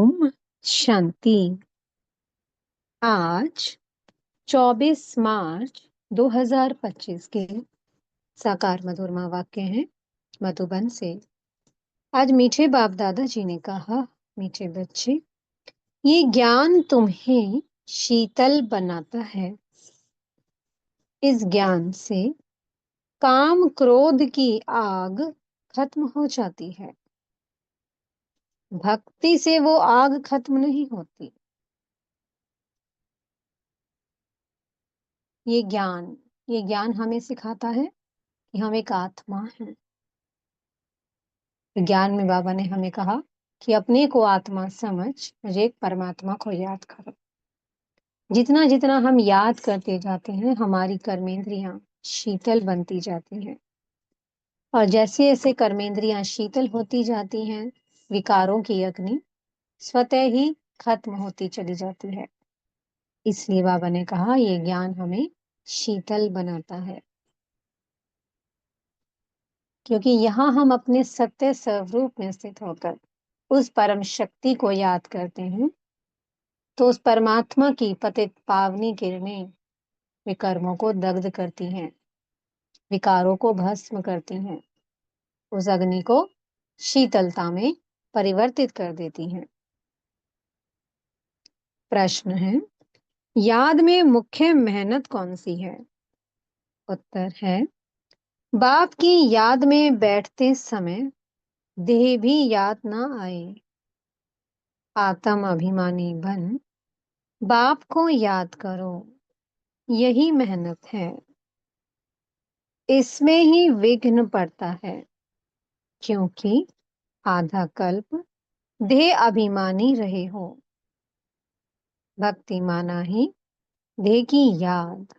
ओम शांति। आज 24 मार्च 2025 के साकार मधुरमा वाक्य हैं मधुबन से। आज मीठे बाप दादा जी ने कहा, मीठे बच्चे, ये ज्ञान तुम्हें शीतल बनाता है। इस ज्ञान से काम क्रोध की आग खत्म हो जाती है। भक्ति से वो आग खत्म नहीं होती। ये ज्ञान हमें सिखाता है कि हम एक आत्मा हैं। ज्ञान में बाबा ने हमें कहा कि अपने को आत्मा समझ मुझे एक परमात्मा को याद करो। जितना जितना हम याद करते जाते हैं, हमारी कर्मेंद्रियां शीतल बनती जाती हैं। और जैसे जैसे कर्मेंद्रियां शीतल होती जाती हैं, विकारों की अग्नि स्वतः ही खत्म होती चली जाती है। इसलिए बाबा ने कहा, ये ज्ञान हमें शीतल बनाता है। क्योंकि यहाँ हम अपने सत्य स्वरूप में स्थित होकर उस परम शक्ति को याद करते हैं, तो उस परमात्मा की पतित पावनी किरणें विकर्मों को दग्ध करती हैं, विकारों को भस्म करती हैं, उस अग्नि को शीतलता में परिवर्तित कर देती हैं। प्रश्न है, याद में मुख्य मेहनत कौन सी है? उत्तर है, बाप की याद में बैठते समय देह भी याद ना आए। आत्म अभिमानी बन बाप को याद करो, यही मेहनत है। इसमें ही विघ्न पड़ता है, क्योंकि आधा कल्प देह अभिमानी रहे हो। भक्ति माना ही देह की याद।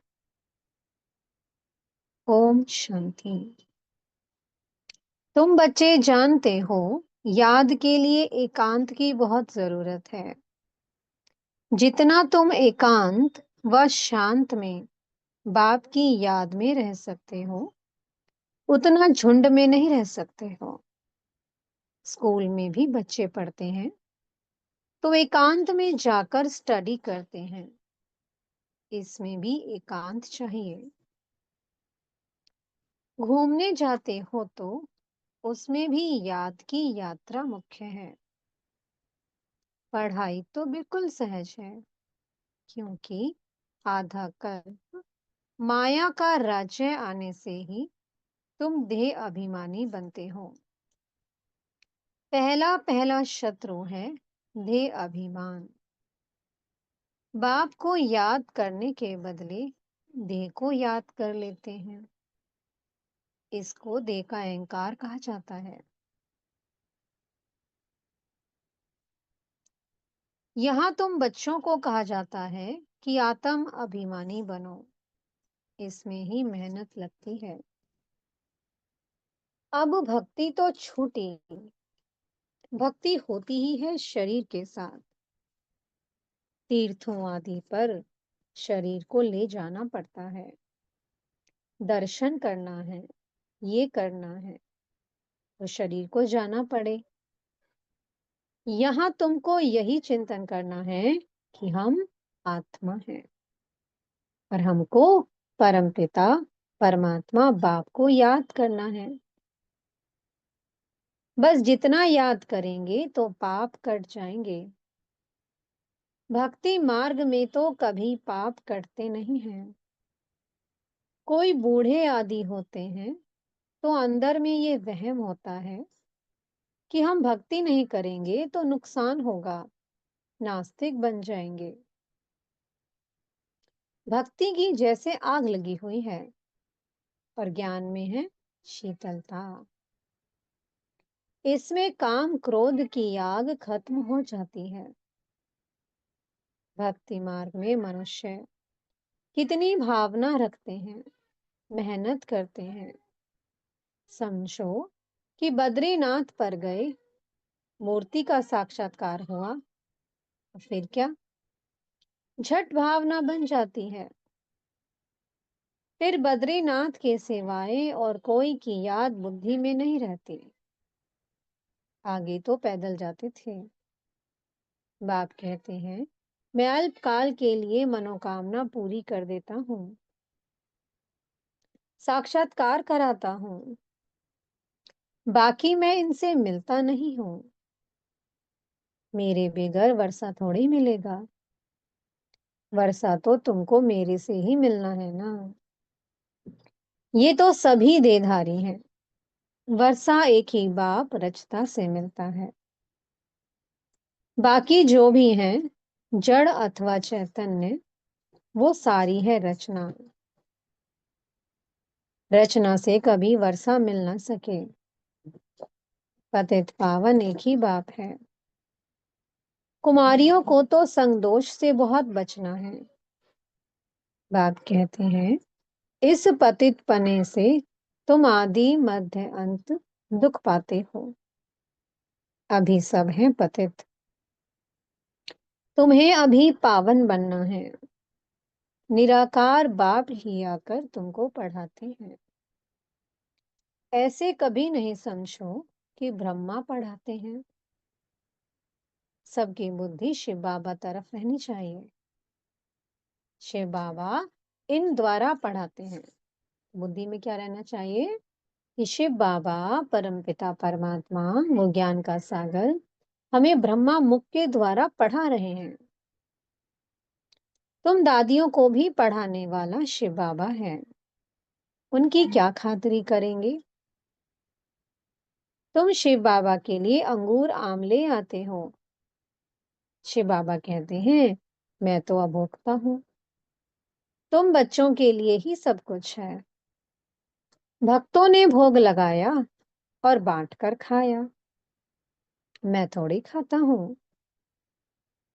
ओम शांति। तुम बच्चे जानते हो, याद के लिए एकांत की बहुत जरूरत है। जितना तुम एकांत व शांत में बाप की याद में रह सकते हो, उतना झुंड में नहीं रह सकते हो। स्कूल में भी बच्चे पढ़ते हैं तो एकांत में जाकर स्टडी करते हैं। इसमें भी एकांत चाहिए। घूमने जाते हो तो उसमें भी याद की यात्रा मुख्य है। पढ़ाई तो बिल्कुल सहज है, क्योंकि आधा कल्प माया का राज्य आने से ही तुम देह अभिमानी बनते हो। पहला पहला शत्रु है देह अभिमान। बाप को याद करने के बदले देह को याद कर लेते हैं। इसको देह का अहंकार कहा जाता है। यहाँ तुम बच्चों को कहा जाता है कि आत्म अभिमानी बनो। इसमें ही मेहनत लगती है। अब भक्ति तो छूटी, भक्ति होती ही है शरीर के साथ। तीर्थों आदि पर शरीर को ले जाना पड़ता है। दर्शन करना है, ये करना है, तो शरीर को जाना पड़े। यहाँ तुमको यही चिंतन करना है कि हम आत्मा हैं और हमको परमपिता परमात्मा बाप को याद करना है। बस जितना याद करेंगे तो पाप कट जाएंगे। भक्ति मार्ग में तो कभी पाप कटते नहीं हैं। कोई बूढ़े आदि होते हैं तो अंदर में ये वहम होता है कि हम भक्ति नहीं करेंगे तो नुकसान होगा, नास्तिक बन जाएंगे। भक्ति की जैसे आग लगी हुई है और ज्ञान में है शीतलता। इसमें काम क्रोध की आग खत्म हो जाती है। भक्ति मार्ग में मनुष्य कितनी भावना रखते हैं, मेहनत करते हैं। समझो कि बद्रीनाथ पर गए, मूर्ति का साक्षात्कार हुआ, तो फिर क्या, झट भावना बन जाती है। फिर बद्रीनाथ के सिवाय और कोई की याद बुद्धि में नहीं रहती। आगे तो पैदल जाते थे। बाप कहते हैं, मैं अल्पकाल के लिए मनोकामना पूरी कर देता हूँ, साक्षात्कार कराता हूँ, बाकी मैं इनसे मिलता नहीं हूँ। मेरे बगैर वर्षा थोड़ी मिलेगा। वर्षा तो तुमको मेरे से ही मिलना है ना। ये तो सभी देधारी हैं। वर्षा एक ही बाप रचता से मिलता है। बाकी जो भी हैं, जड़ अथवा चैतन्य, वो सारी है रचना। रचना से कभी वर्षा मिल ना सके। पतित पावन एक ही बाप है। कुमारियों को तो संगदोष से बहुत बचना है। बाप कहते हैं, इस पतित पने से तुम आदि मध्य अंत दुख पाते हो। अभी सब हैं पतित। तुम्हें अभी पावन बनना है। निराकार बाप ही आकर तुमको पढ़ाते हैं। ऐसे कभी नहीं समझो कि ब्रह्मा पढ़ाते हैं। सबकी बुद्धि शिव बाबा तरफ रहनी चाहिए। शिव बाबा इन द्वारा पढ़ाते हैं। बुद्धि में क्या रहना चाहिए कि शिव बाबा परमपिता परमात्मा, वो ज्ञान का सागर, हमें ब्रह्मा मुख के द्वारा पढ़ा रहे हैं। तुम दादियों को भी पढ़ाने वाला शिव बाबा है। उनकी क्या खातिरी करेंगे। तुम शिव बाबा के लिए अंगूर आम ले आते हो। शिव बाबा कहते हैं, मैं तो अभोक्ता हूँ। तुम बच्चों के लिए ही सब कुछ है। भक्तों ने भोग लगाया और बांट कर खाया। मैं थोड़ी खाता हूँ।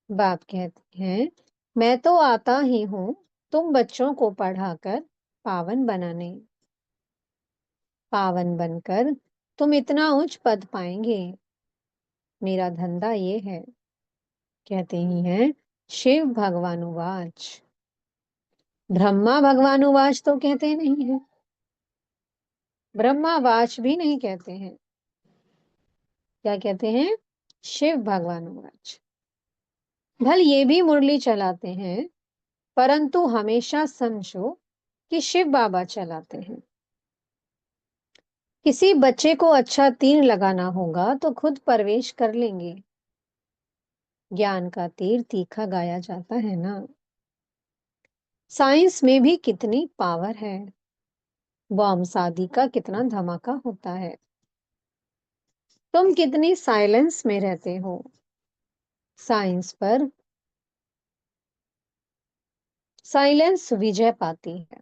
बाप कहते हैं, मैं तो आता ही हूँ तुम बच्चों को पढ़ाकर पावन बनाने। पावन बनकर तुम इतना उच्च पद पाएंगे। मेरा धंधा ये है। कहते ही हैं, शिव भगवानुवाच। ब्रह्मा भगवानुवाच तो कहते नहीं है। ब्रह्मावाच भी नहीं कहते हैं। क्या कहते हैं? शिव भगवानुवाच। भल ये भी मुरली चलाते हैं, परंतु हमेशा समझो कि शिव बाबा चलाते हैं। किसी बच्चे को अच्छा तीर लगाना होगा तो खुद प्रवेश कर लेंगे। ज्ञान का तीर तीखा गाया जाता है ना। साइंस में भी कितनी पावर है। बॉम्ब शादी का कितना धमाका होता है। तुम कितनी साइलेंस में रहते हो। साइंस पर साइलेंस विजय पाती है।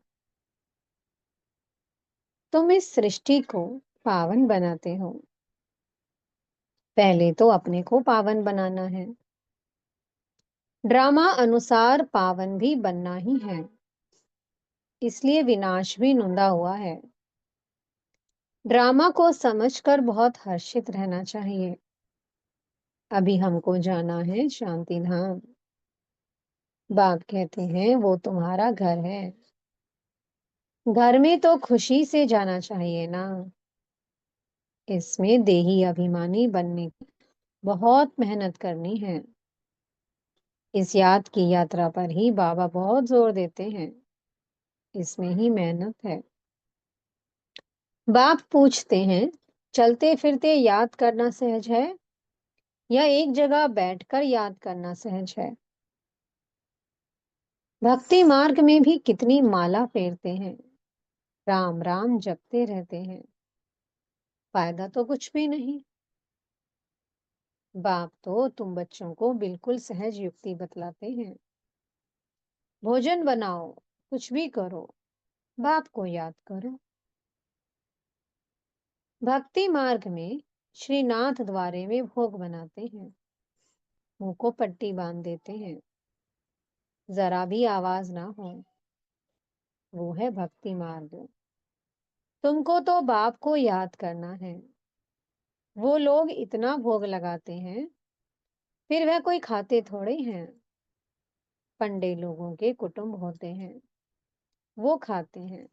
तुम इस सृष्टि को पावन बनाते हो। पहले तो अपने को पावन बनाना है। ड्रामा अनुसार पावन भी बनना ही है। इसलिए विनाश भी नुंदा हुआ है। ड्रामा को समझकर बहुत हर्षित रहना चाहिए। अभी हमको जाना है शांति धाम। बाप कहते हैं, वो तुम्हारा घर है। घर में तो खुशी से जाना चाहिए ना। इसमें देही अभिमानी बनने की बहुत मेहनत करनी है। इस याद की यात्रा पर ही बाबा बहुत जोर देते हैं। इसमें ही मेहनत है। बाप पूछते हैं, चलते फिरते याद करना सहज है या एक जगह बैठकर याद करना सहज है। भक्ति मार्ग में भी कितनी माला फेरते हैं, राम राम जपते रहते हैं, फायदा तो कुछ भी नहीं। बाप तो तुम बच्चों को बिल्कुल सहज युक्ति बतलाते हैं। भोजन बनाओ, कुछ भी करो, बाप को याद करो। भक्ति मार्ग में श्रीनाथ द्वारे में भोग बनाते हैं, मुंह को पट्टी बांध देते हैं, जरा भी आवाज ना हो। वो है भक्ति मार्ग। तुमको तो बाप को याद करना है। वो लोग इतना भोग लगाते हैं, फिर वह कोई खाते थोड़े हैं। पंडे लोगों के कुटुंब होते हैं, वो खाते हैं।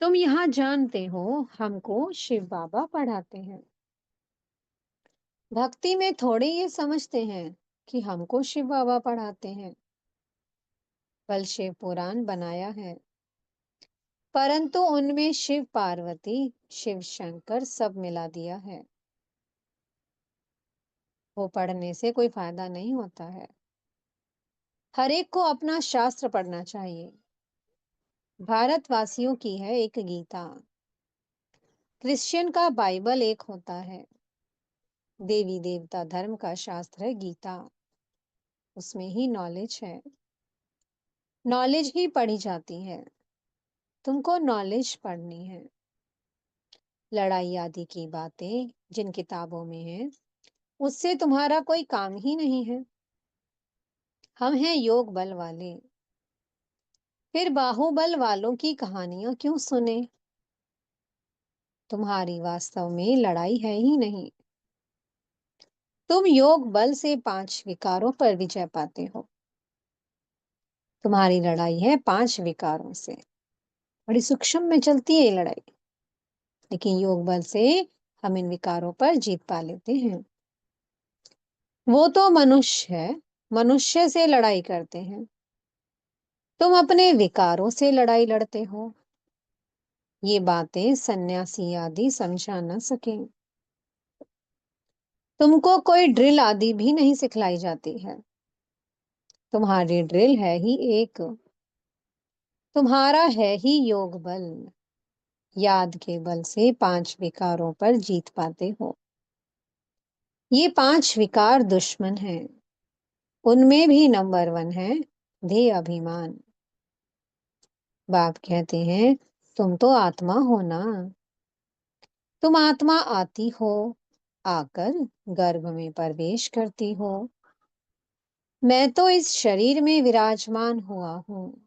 तुम यहाँ जानते हो हमको शिव बाबा पढ़ाते हैं। भक्ति में थोड़े ये समझते हैं कि हमको शिव बाबा पढ़ाते हैं, बल शिव पुराण बनाया है, परंतु उनमें शिव पार्वती, शिव शंकर सब मिला दिया है। वो पढ़ने से कोई फायदा नहीं होता है। हर एक को अपना शास्त्र पढ़ना चाहिए। भारतवासियों की है एक गीता, क्रिश्चियन का बाइबल एक होता है, देवी देवता धर्म का शास्त्र है गीता। उसमें ही नॉलेज है, नॉलेज ही पढ़ी जाती है। तुमको नॉलेज पढ़नी है। लड़ाई आदि की बातें जिन किताबों में है, उससे तुम्हारा कोई काम ही नहीं है। हम हैं योग बल वाले, फिर बाहुबल वालों की कहानियां क्यों सुने? तुम्हारी वास्तव में लड़ाई है ही नहीं। तुम योग बल से 5 विकारों पर विजय पाते हो। तुम्हारी लड़ाई है 5 विकारों से। बड़ी सूक्ष्म में चलती है ये लड़ाई, लेकिन योग बल से हम इन विकारों पर जीत पा लेते हैं। वो तो मनुष्य है, मनुष्य से लड़ाई करते हैं। तुम अपने विकारों से लड़ाई लड़ते हो। ये बातें सन्यासी आदि समझा न सके। तुमको कोई ड्रिल आदि भी नहीं सिखलाई जाती है। तुम्हारी ड्रिल है ही एक, तुम्हारा है ही योग बल। याद के बल से 5 विकारों पर जीत पाते हो। ये 5 विकार दुश्मन हैं। उनमें भी नंबर 1 है ध्येय अभिमान। बाप कहते हैं तुम तो आत्मा हो ना। तुम आत्मा आती हो, आकर गर्भ में प्रवेश करती हो। मैं तो इस शरीर में विराजमान हुआ हूँ।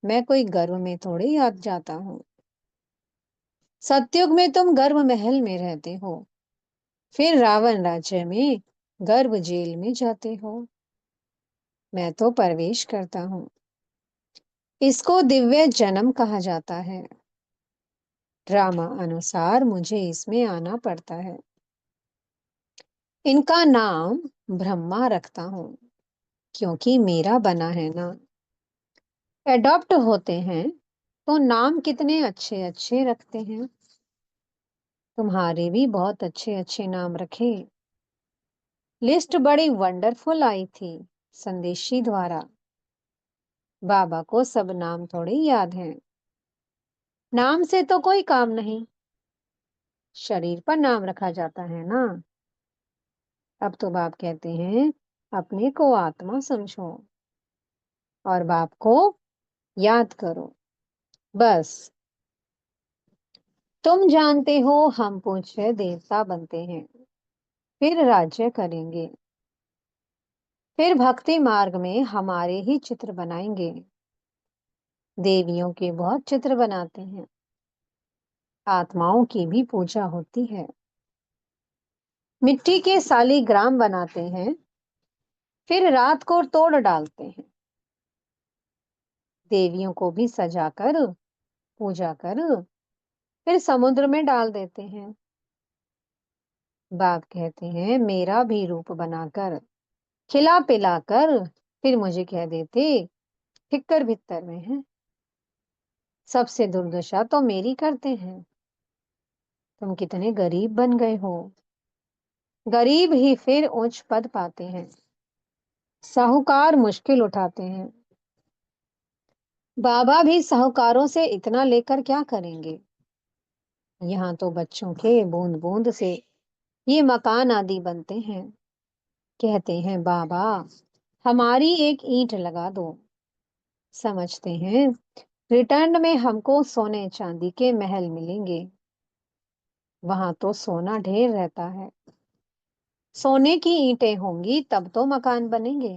मैं कोई गर्भ में थोड़ी आ जाता हूँ। सतयुग में तुम गर्भ महल में रहते हो, फिर रावण राज्य में गर्भ जेल में जाते हो। मैं तो प्रवेश करता हूँ। इसको दिव्य जन्म कहा जाता है। ड्रामा अनुसार मुझे इसमें आना पड़ता है। इनका नाम ब्रह्मा रखता हूँ, क्योंकि मेरा बना है ना। एडॉप्ट होते हैं तो नाम कितने अच्छे अच्छे रखते हैं। तुम्हारे भी बहुत अच्छे अच्छे नाम रखे। लिस्ट बड़ी वंडरफुल आई थी संदेशी द्वारा। बाबा को सब नाम थोड़ी याद हैं। नाम से तो कोई काम नहीं, शरीर पर नाम रखा जाता है ना। अब तो बाप कहते हैं अपने को आत्मा समझो और बाप को याद करो, बस। तुम जानते हो हम पूज्य देवता बनते हैं, फिर राज्य करेंगे, फिर भक्ति मार्ग में हमारे ही चित्र बनाएंगे। देवियों के बहुत चित्र बनाते हैं, आत्माओं की भी पूजा होती है। मिट्टी के सालीग्राम बनाते हैं, फिर रात को तोड़ डालते हैं। देवियों को भी सजाकर पूजा कर फिर समुद्र में डाल देते हैं। बाप कहते हैं मेरा भी रूप बनाकर खिला पिला कर फिर मुझे कह देते ठिक्कर भित्तर में है। सबसे दुर्दशा तो मेरी करते हैं। तुम कितने गरीब बन गए हो। गरीब ही फिर उच्च पद पाते हैं, साहूकार मुश्किल उठाते हैं। बाबा भी साहूकारों से इतना लेकर क्या करेंगे। यहाँ तो बच्चों के बूंद बूंद से ये मकान आदि बनते हैं। कहते हैं बाबा हमारी एक ईंट लगा दो। समझते हैं रिटर्न में हमको सोने चांदी के महल मिलेंगे। वहां तो सोना ढेर रहता है। सोने की ईंटें होंगी तब तो मकान बनेंगे।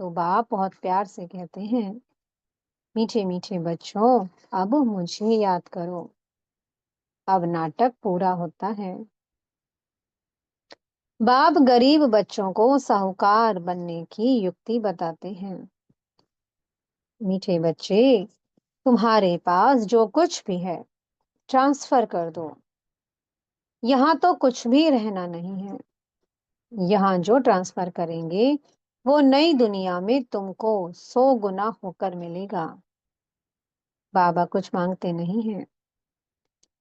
तो बाप बहुत प्यार से कहते हैं मीठे मीठे बच्चों, अब मुझे याद करो। अब नाटक पूरा होता है। बाप गरीब बच्चों को साहूकार बनने की युक्ति बताते हैं। मीठे बच्चे, तुम्हारे पास जो कुछ भी है ट्रांसफर कर दो। यहाँ तो कुछ भी रहना नहीं है। यहाँ जो ट्रांसफर करेंगे, वो नई दुनिया में तुमको 100 गुना होकर मिलेगा। बाबा कुछ मांगते नहीं हैं।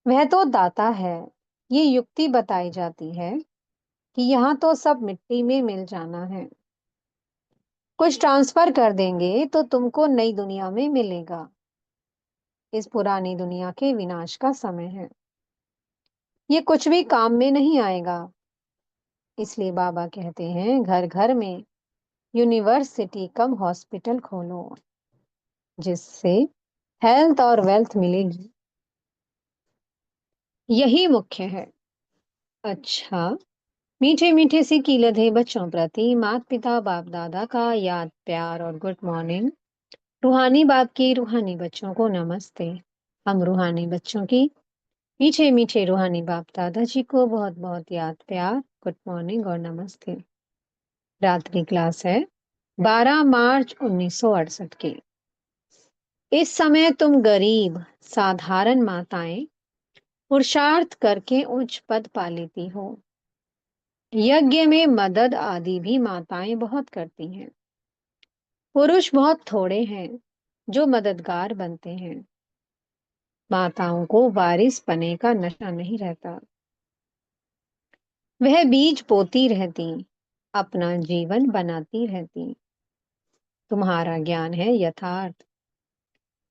वह तो दाता है। ये युक्ति बताई जाती है कि यहाँ तो सब मिट्टी में मिल जाना है। कुछ ट्रांसफर कर देंगे तो तुमको नई दुनिया में मिलेगा। इस पुरानी दुनिया के विनाश का समय है। ये कुछ भी काम में नहीं आएगा। इसलिए बाबा कहते हैं घर घर में यूनिवर्सिटी कम हॉस्पिटल खोलो, जिससे हेल्थ और वेल्थ मिलेगी। यही मुख्य है। अच्छा, मीठे मीठे से कीलत बच्चों प्रति माता पिता बाप दादा का याद प्यार और गुड मॉर्निंग। रूहानी बाप की रूहानी बच्चों को नमस्ते। हम रूहानी बच्चों की मीठे मीठे रूहानी बाप दादाजी को बहुत बहुत याद प्यार गुड मॉर्निंग और नमस्ते। रात्रि क्लास है 12 मार्च 1968 की। इस समय तुम गरीब साधारण माताएं पुरुषार्थ करके उच्च पद पा लेती हो। यज्ञ में मदद आदि भी माताएं बहुत करती हैं। पुरुष बहुत थोड़े हैं जो मददगार बनते हैं। माताओं को वारिस पने का नशा नहीं रहता। वह बीज बोती रहती, अपना जीवन बनाती रहती। तुम्हारा ज्ञान है यथार्थ,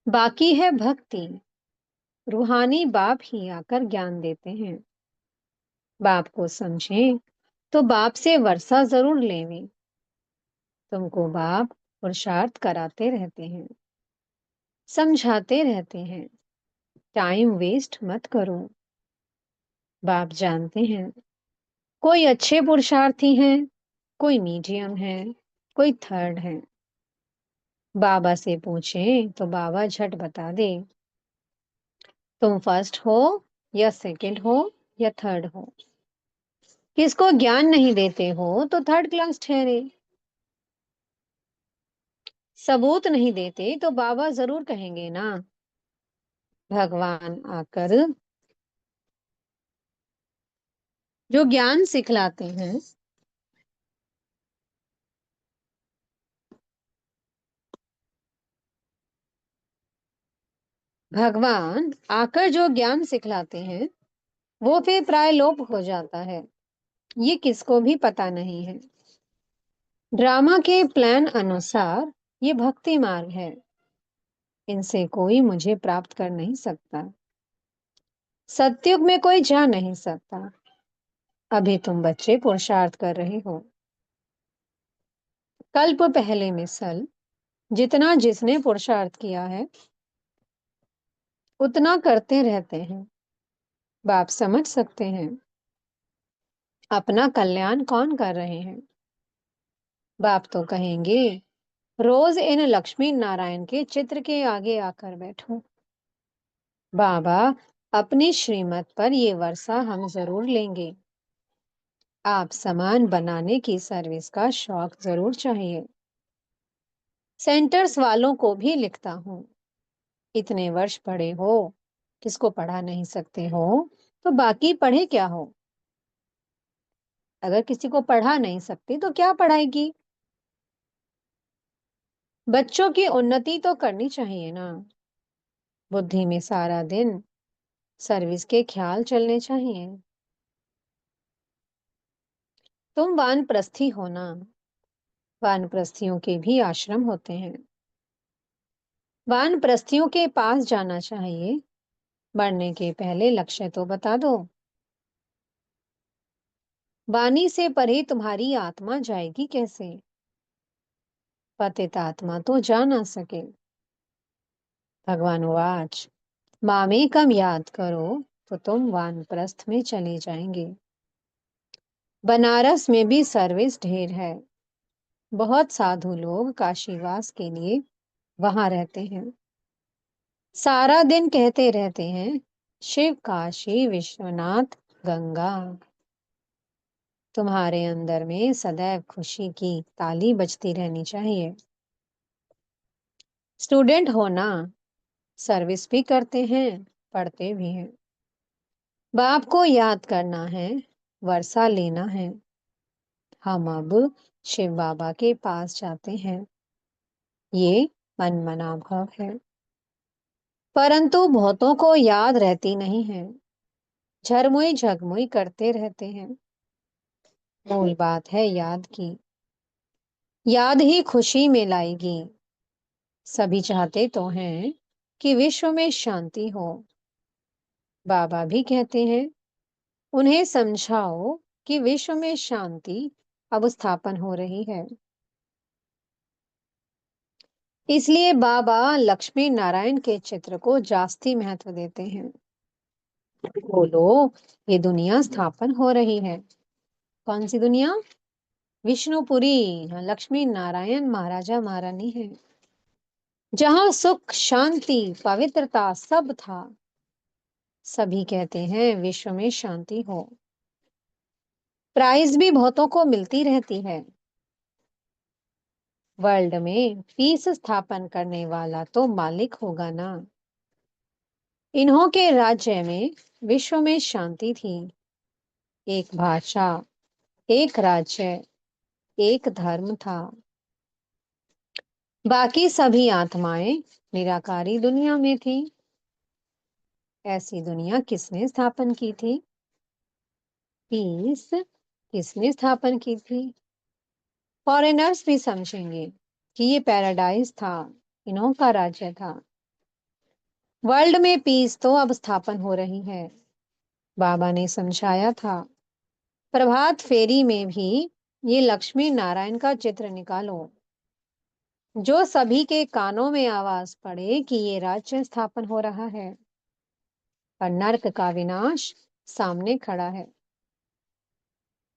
बाकी है भक्ति। रूहानी बाप ही आकर ज्ञान देते हैं। बाप को समझें तो बाप से वर्षा जरूर लेवें। तुमको बाप पुरुषार्थ कराते रहते हैं, समझाते रहते हैं। टाइम वेस्ट मत करो। बाप जानते हैं कोई अच्छे पुरुषार्थी हैं, कोई मीडियम है, कोई थर्ड है। बाबा से पूछें तो बाबा झट बता दे तुम फर्स्ट हो या सेकंड हो या थर्ड हो। किसको ज्ञान नहीं देते हो तो थर्ड क्लास ठहरे। सबूत नहीं देते तो बाबा जरूर कहेंगे ना। भगवान आकर जो ज्ञान सिखलाते हैं, भगवान आकर जो ज्ञान सिखलाते हैं वो फिर प्राय लोप हो जाता है। ये किसको भी पता नहीं है। ड्रामा के प्लान अनुसार ये भक्ति मार्ग है। इनसे कोई मुझे प्राप्त कर नहीं सकता। सतयुग में कोई जा नहीं सकता। अभी तुम बच्चे पुरुषार्थ कर रहे हो। कल्प पहले मिसल जितना जिसने पुरुषार्थ किया है उतना करते रहते हैं। बाप समझ सकते हैं अपना कल्याण कौन कर रहे हैं। बाप तो कहेंगे रोज इन लक्ष्मी नारायण के चित्र के आगे आकर बैठो। बाबा अपनी श्रीमत पर ये वर्षा हम जरूर लेंगे। आप सामान बनाने की सर्विस का शौक जरूर चाहिए। सेंटर्स वालों को भी लिखता हूँ। इतने वर्ष पढ़े हो, किसको पढ़ा नहीं सकते हो तो बाकी पढ़े क्या हो। अगर किसी को पढ़ा नहीं सकती तो क्या पढ़ाएगी। बच्चों की उन्नति तो करनी चाहिए ना। बुद्धि में सारा दिन सर्विस के ख्याल चलने चाहिए। तुम वानप्रस्थी हो ना। वानप्रस्थियों के भी आश्रम होते हैं। वानप्रस्थियों के पास जाना चाहिए। मरने के पहले लक्ष्य तो बता दो। वाणी से परे तुम्हारी आत्मा जाएगी कैसे। पतित आत्मा तो जा ना सके। भगवान वाच मामे कम याद करो तो तुम वानप्रस्थ में चले जाएंगे। बनारस में भी सर्विस ढेर है। बहुत साधु लोग काशीवास के लिए वहां रहते हैं। सारा दिन कहते रहते हैं शिव काशी विश्वनाथ गंगा। तुम्हारे अंदर में सदैव खुशी की ताली बजती रहनी चाहिए। स्टूडेंट हो ना, सर्विस भी करते हैं, पढ़ते भी हैं। बाप को याद करना है, वर्षा लेना है। हम अब शिव बाबा के पास जाते हैं। ये मनमनाभव है, परंतु बहुतों को याद रहती नहीं है। झरमुई झगमुई करते रहते हैं। मूल बात है याद की। याद ही खुशी में लाएगी। सभी चाहते तो हैं कि विश्व में शांति हो। बाबा भी कहते हैं, उन्हें समझाओ कि विश्व में शांति अब स्थापन हो रही है। इसलिए बाबा लक्ष्मी नारायण के चित्र को जास्ती महत्व देते हैं। बोलो, ये दुनिया स्थापन हो रही है। कौन सी दुनिया? विष्णुपुरी। हाँ, लक्ष्मी नारायण महाराजा महारानी है। जहां सुख शांति पवित्रता सब था। सभी कहते हैं विश्व में शांति हो। प्राइज भी बहुतों को मिलती रहती है। वर्ल्ड में पीस स्थापन करने वाला तो मालिक होगा ना। इन्हों के राज्य में विश्व में शांति थी। एक भाषा, एक राज्य, एक धर्म था। बाकी सभी आत्माएं निराकारी दुनिया में थी। ऐसी दुनिया किसने स्थापन की थी? पीस किसने स्थापन की थी? फॉरेनर्स भी समझेंगे कि ये पैराडाइज था, इन्हों का राज्य था। वर्ल्ड में पीस तो अब स्थापन हो रही है। बाबा ने समझाया था। प्रभात फेरी में भी ये लक्ष्मी नारायण का चित्र निकालो, जो सभी के कानों में आवाज पड़े कि ये राज्य स्थापन हो रहा है और नर्क का विनाश सामने खड़ा है।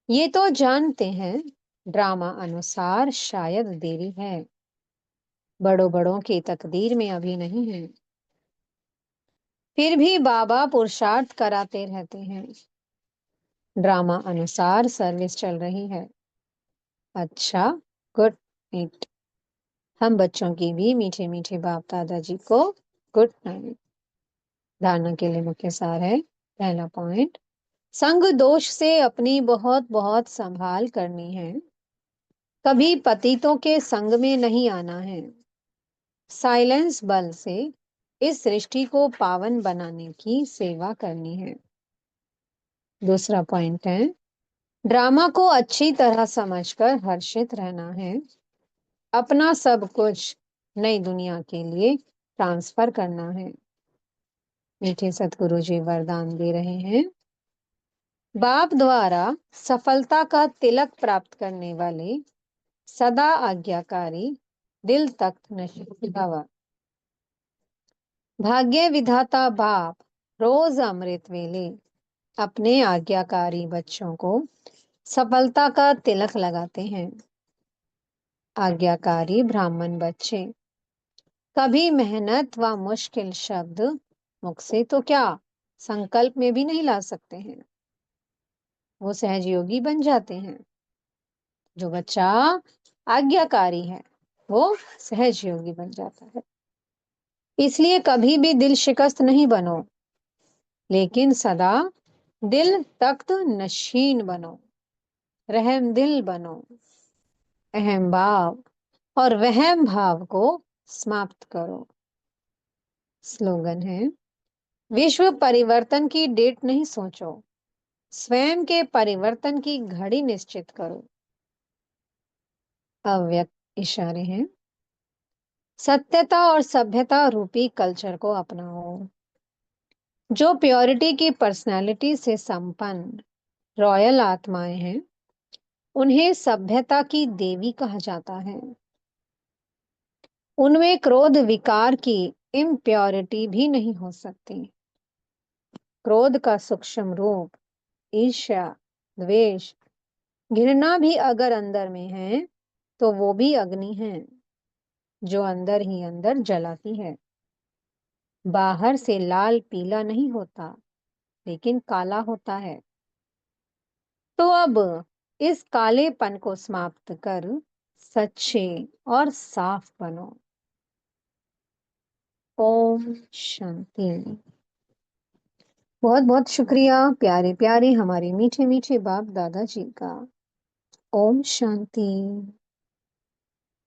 ये तो जानते हैं, ड्रामा अनुसार शायद देरी है। बड़ों बड़ों की तकदीर में अभी नहीं है। फिर भी बाबा पुरुषार्थ कराते रहते हैं। ड्रामा अनुसार सर्विस चल रही है। अच्छा, गुड नाइट। हम बच्चों की भी मीठे मीठे बाप दादाजी को गुड नाइट। धारणा के लिए मुख्य सार है। पहला पॉइंट, संग दोष से अपनी बहुत बहुत संभाल करनी है। कभी पतितों के संग में नहीं आना है। साइलेंस बल से इस सृष्टि को पावन बनाने की सेवा करनी है। दूसरा पॉइंट है, ड्रामा को अच्छी तरह समझकर हर्षित रहना है। अपना सब कुछ नई दुनिया के लिए ट्रांसफर करना है। मीठे सतगुरु जी वरदान दे रहे हैं। बाप द्वारा सफलता का तिलक प्राप्त करने वाले सदा आज्ञाकारी दिल तख्त नशीब भव। भाग्य विधाता बाप रोज अमृत वेले अपने आज्ञाकारी बच्चों को सफलता का तिलक लगाते हैं। आज्ञाकारी ब्राह्मण बच्चे कभी मेहनत व मुश्किल शब्द मुख से तो क्या संकल्प में भी नहीं ला सकते हैं। वो सहजयोगी बन जाते हैं। जो बच्चा आज्ञाकारी है वो सहजयोगी बन जाता है। इसलिए कभी भी दिल शिकस्त नहीं बनो, लेकिन सदा दिल तख्त नशीन बनो। रहम दिल बनो। अहम भाव और वहम भाव को समाप्त करो। स्लोगन है, विश्व परिवर्तन की डेट नहीं सोचो, स्वयं के परिवर्तन की घड़ी निश्चित करो। अव्यक्त इशारे हैं, सत्यता और सभ्यता रूपी कल्चर को अपनाओ। जो प्योरिटी की पर्सनालिटी से संपन्न रॉयल आत्माएं हैं, उन्हें सभ्यता की देवी कहा जाता है। उनमें क्रोध विकार की इम्प्योरिटी भी नहीं हो सकती। क्रोध का सूक्ष्म रूप ईर्ष्या, द्वेष, घृणा भी अगर अंदर में है तो वो भी अग्नि है, जो अंदर ही अंदर जलाती है। बाहर से लाल पीला नहीं होता, लेकिन काला होता है। तो अब इस कालेपन को समाप्त कर सच्चे और साफ बनो। ओम शांति। बहुत-बहुत शुक्रिया प्यारे-प्यारे हमारे मीठे-मीठे बाप दादा जी का। ओम शांति।